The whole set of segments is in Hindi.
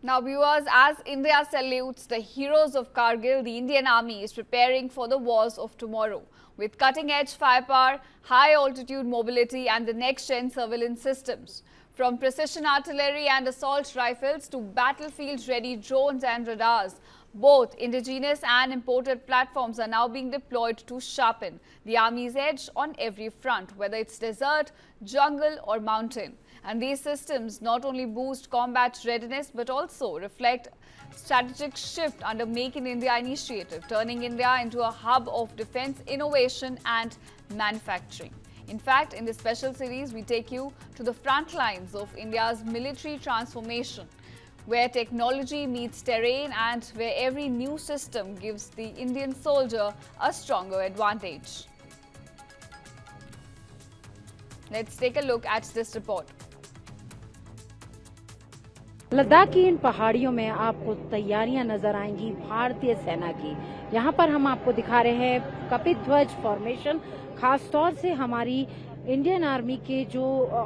Now viewers, as India salutes the heroes of Kargil, the Indian Army is preparing for the wars of tomorrow. With cutting-edge firepower, high-altitude mobility and the next-gen surveillance systems. From precision artillery and assault rifles to battlefield-ready drones and radars, both indigenous and imported platforms are now being deployed to sharpen the Army's edge on every front, whether it's desert, jungle or mountain. And these systems not only boost combat readiness but also reflect strategic shift under Make in India initiative, turning India into a hub of defense innovation and manufacturing. In fact, in this special series, we take you to the front lines of India's military transformation, where technology meets terrain and where every new system gives the Indian soldier a stronger advantage. Let's take a look at this report. Ladakh की इन पहाड़ियों में आपको तैयारियां नजर आएंगी भारतीय सेना की। यहाँ पर हम आपको दिखा रहे हैं कपित ध्वज फॉर्मेशन, खास तौर से हमारी इंडियन आर्मी के जो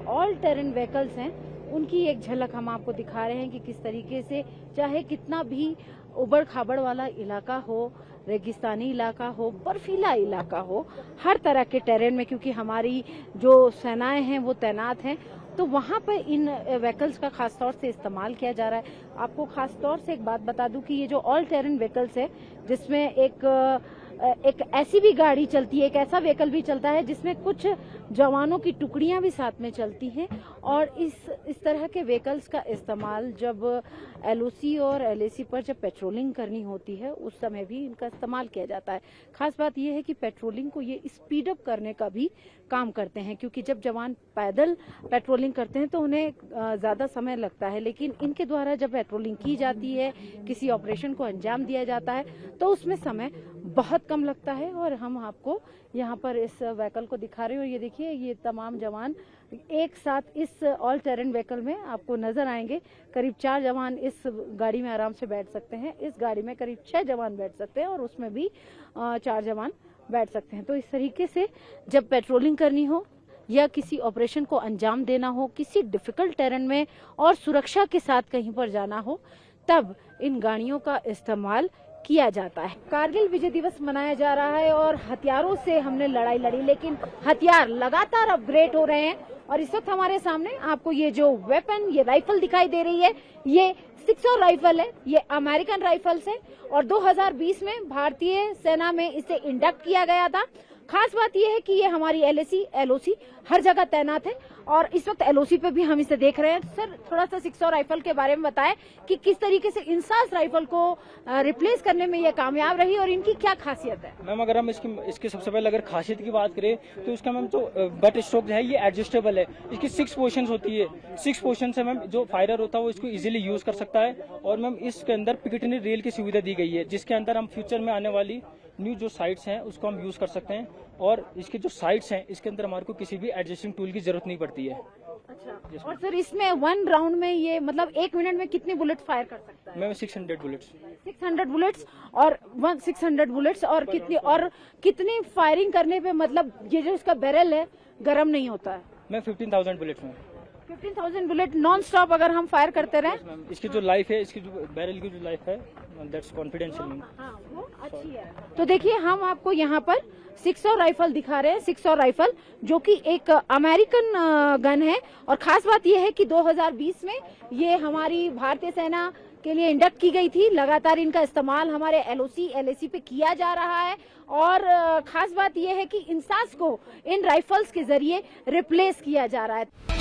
ऑल टेरेन व्हीकल्स हैं उनकी एक झलक हम आपको दिखा रहे हैं कि किस तरीके से चाहे कितना भी उबड़ खाबड़ वाला इलाका हो, रेगिस्तानी इलाका हो, बर्फीला इलाका हो, हर तरह के टेरेन में क्योंकि हमारी जो सेनाएं हैं वो तैनात हैं, तो वहां पर इन व्हीकल्स का खास तौर से इस्तेमाल किया जा रहा है। आपको खास तौर से एक बात बता दूं कि ये जो ऑल टेरेन व्हीकल्स है जिसमें एक ऐसी भी गाड़ी चलती है, एक ऐसा व्हीकल भी चलता है जिसमें कुछ जवानों की टुकड़ियां भी साथ में चलती हैं और इस तरह के व्हीकल्स का इस्तेमाल जब एलओसी और एलएसी पर जब पेट्रोलिंग करनी होती है उस समय भी इनका इस्तेमाल किया जाता है। खास बात यह है कि पेट्रोलिंग को ये स्पीड अप करने का भी काम करते हैं क्योंकि जब जवान पैदल पेट्रोलिंग करते हैं तो उन्हें ज्यादा समय लगता है, लेकिन इनके द्वारा जब पेट्रोलिंग की जाती है, किसी ऑपरेशन को अंजाम दिया जाता है तो उसमें समय बहुत कम लगता है। और हम आपको यहाँ पर इस व्हीकल को दिखा रहे हो, ये देखिए ये तमाम जवान एक साथ इस ऑल टेरेन व्हीकल में आपको नजर आएंगे। करीब 4 जवान इस गाड़ी में आराम से बैठ सकते हैं, इस गाड़ी में करीब 6 जवान बैठ सकते हैं और उसमें भी 4 जवान बैठ सकते हैं। तो इस तरीके से जब पेट्रोलिंग करनी हो या किसी ऑपरेशन को अंजाम देना हो, किसी डिफिकल्ट टेरेन में और सुरक्षा के साथ कहीं पर जाना हो, तब इन गाड़ियों का इस्तेमाल किया जाता है। कारगिल विजय दिवस मनाया जा रहा है और हथियारों से हमने लड़ाई लड़ी, लेकिन हथियार लगातार अपग्रेड हो रहे हैं और इस वक्त हमारे सामने आपको ये जो वेपन, ये राइफल दिखाई दे रही है, ये 600 राइफल है, ये अमेरिकन राइफल्स है और 2020 में भारतीय सेना में इसे इंडक्ट किया गया था। खास बात यह है कि ये हमारी एलओसी हर जगह तैनात है और इस वक्त एलओसी पे भी हम इसे देख रहे हैं। सर, थोड़ा सा 600 राइफल के बारे में बताएं कि किस तरीके से इंसास राइफल को रिप्लेस करने में ये कामयाब रही और इनकी क्या खासियत है। मैम, अगर हम इसके सबसे पहले अगर खासियत की बात करें तो इसका मैम जो बट स्ट्रोक है ये एडजस्टेबल है। इसकी 6 पोजीशंस होती है, 6 पोजीशन से मैम जो फायरर होता है वो इसको इजीली यूज कर सकता है। और मैम इसके अंदर पिकेटनी रेल की सुविधा दी गई है जिसके अंदर हम फ्यूचर में आने वाली न्यू जो साइट्स हैं उसको हम यूज कर सकते हैं और इसके जो साइट्स हैं इसके अंदर हमारे को किसी भी एडजस्टिंग टूल की जरूरत नहीं पड़ती है। अच्छा, और सर इसमें 1 राउंड में ये मतलब 1 मिनट में कितने बुलेट फायर कर सकता है? Ma'am 600 bullets. 600 बुलेट्स और 600 बुलेट्स और कितनी फायरिंग करने पे मतलब ये जो इसका बैरल है गर्म नहीं होता है? मैं 15,000 बुलेट्स में 15,000 बुलेट नॉन स्टॉप अगर हम फायर करते रहे। इसकी जो लाइफ है, इसकी जो बैरल की जो लाइफ है दैट्स कॉन्फिडेंशियल। वो अच्छी है। तो देखिए हम आपको यहाँ पर 600 राइफल दिखा रहे हैं, 600 राइफल जो कि एक अमेरिकन गन है और खास बात यह है कि 2020 में ये हमारी भारतीय सेना के लिए इंडक्ट की गई थी। लगातार इनका इस्तेमाल हमारे एलओसी एलएसी पे किया जा रहा है और खास बात यह है कि इंसास को इन राइफल्स के जरिए रिप्लेस किया जा रहा है।